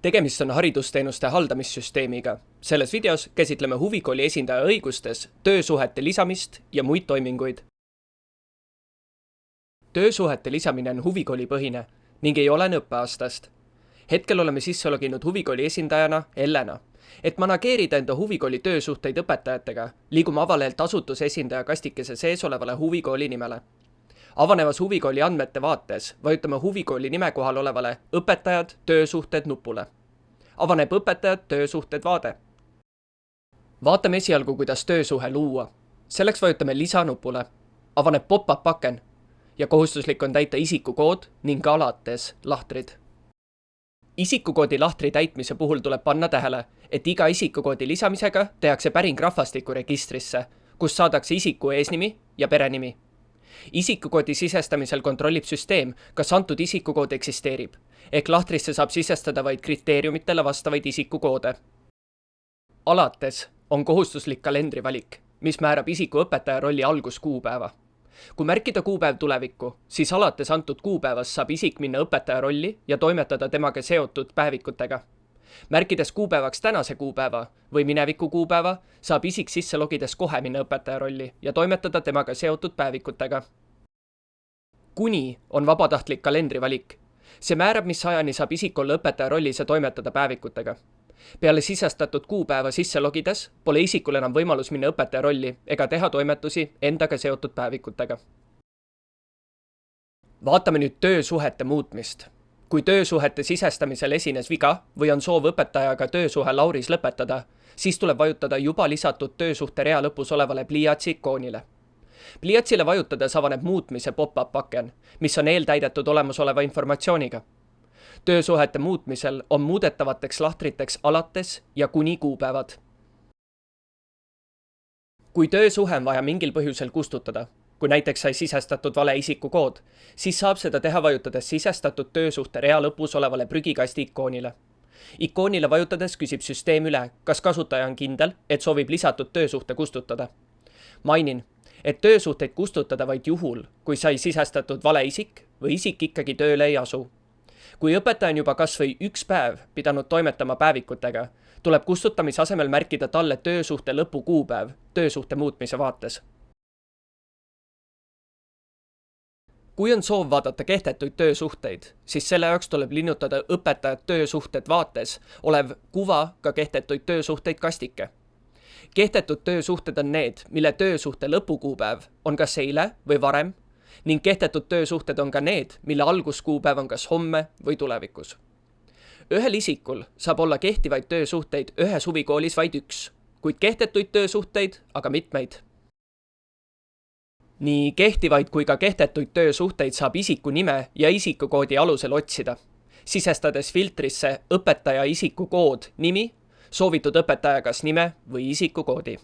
Tegemist on haridusteenuste haldamissüsteemiga. Selles videos käsitleme huvikooli esindaja õigustes töösuhete lisamist ja muid toiminguid. Töösuhete lisamine on huvikoolipõhine ning ei olene õppeaastast. Hetkel oleme sisse loginud huvikooli esindajana Ellena. Et manageerida enda huvikooli töösuhteid õpetajatega, liigume avalehelt asutuse esindaja kastikese sees olevale huvikooli nimele. Avanevas huvikooli andmete vaates vajutame huvikooli nime kohal olevale õpetajad, töösuhted nupule. Avaneb õpetajad, töösuhted vaade. Vaatame esialgu, kuidas töösuhe luua. Selleks vajutame lisa nupule. Avaneb pop-up aken ja kohustuslik on täita isikukood ning alates lahtrid. Isikukoodi lahtri täitmise puhul tuleb panna tähele, et iga isikukoodi lisamisega tehakse päring rahvastikuregistrisse, kus saadakse isiku eesnimi ja perenimi. Isikukoodi sisestamisel kontrollib süsteem, kas antud isikukood eksisteerib, ehk lahtrisse saab sisestada vaid kriteeriumitele vastavaid isikukoode. Alates on kohustuslik kalendrivalik, mis määrab isiku õpetaja rolli alguskuupäeva. Kui märkida kuupäev tulevikku, siis alates antud kuupäevas saab isik minna õpetaja rolli ja toimetada temaga seotud päevikutega. Märkides kuupäevaks tänase kuupäeva või mineviku kuupäeva, saab isik sisse logides kohe minna õpetaja rolli ja toimetada temaga seotud päevikutega. Kuni on vabatahtlik kalendrivalik. See määrab, mis ajani saab isik olla õpetaja rollis ja toimetada päevikutega. Peale sisestatud kuupäeva sisse logides pole isikul enam võimalus minna õpetaja rolli ega teha toimetusi endaga seotud päevikutega. Vaatame nüüd töösuhete muutmist. Kui töösuhete sisestamisel esines viga või on soov õpetajaga töösuhe Lauris lõpetada, siis tuleb vajutada juba lisatud töösuhte rea lõpus olevale pliiatsi ikoonile. Pliiatsile vajutades avaneb muutmise pop-up aken, mis on eeltäidetud olemasoleva informatsiooniga. Töösuhete muutmisel on muudetavateks lahtriteks alates ja kuni kuupäevad. Kui töösuhe on vaja mingil põhjusel kustutada, kui näiteks sai sisestatud vale isikukood, siis saab seda teha vajutades sisestatud töösuhte rea lõpus olevale prügikasti ikoonile. Ikoonile vajutades küsib süsteem üle, kas kasutaja on kindel, et soovib lisatud töösuhte kustutada. Mainin, et töösuhteid kustutada vaid juhul, kui sai sisestatud vale isik või isik ikkagi tööle ei asu. Kui õpetaja on juba kas või üks päev pidanud toimetama päevikutega, tuleb kustutamise asemel märkida talle töösuhte lõpu kuupäev töösuhte muutmise vaates. Kui on soov vaadata kehtetuid töösuhteid, siis selle jaoks tuleb linnutada õpetajad töösuhted vaates olev kuva ka kehtetuid töösuhteid kastike. Kehtetud töösuhted on need, mille töösuhte lõpukuupäev on kas eile või varem, ning kehtetud töösuhted on ka need, mille alguskuupäev on kas homme või tulevikus. Ühel isikul saab olla kehtivaid töösuhteid ühes huvikoolis vaid üks, kuid kehtetuid töösuhteid aga mitmeid. Nii kehtivaid kui ka kehtetuid töösuhteid saab isiku nime ja isikukoodi alusel otsida, sisestades filtrisse õpetaja isikukood nimi, soovitud õpetaja kas nime või isikukoodi.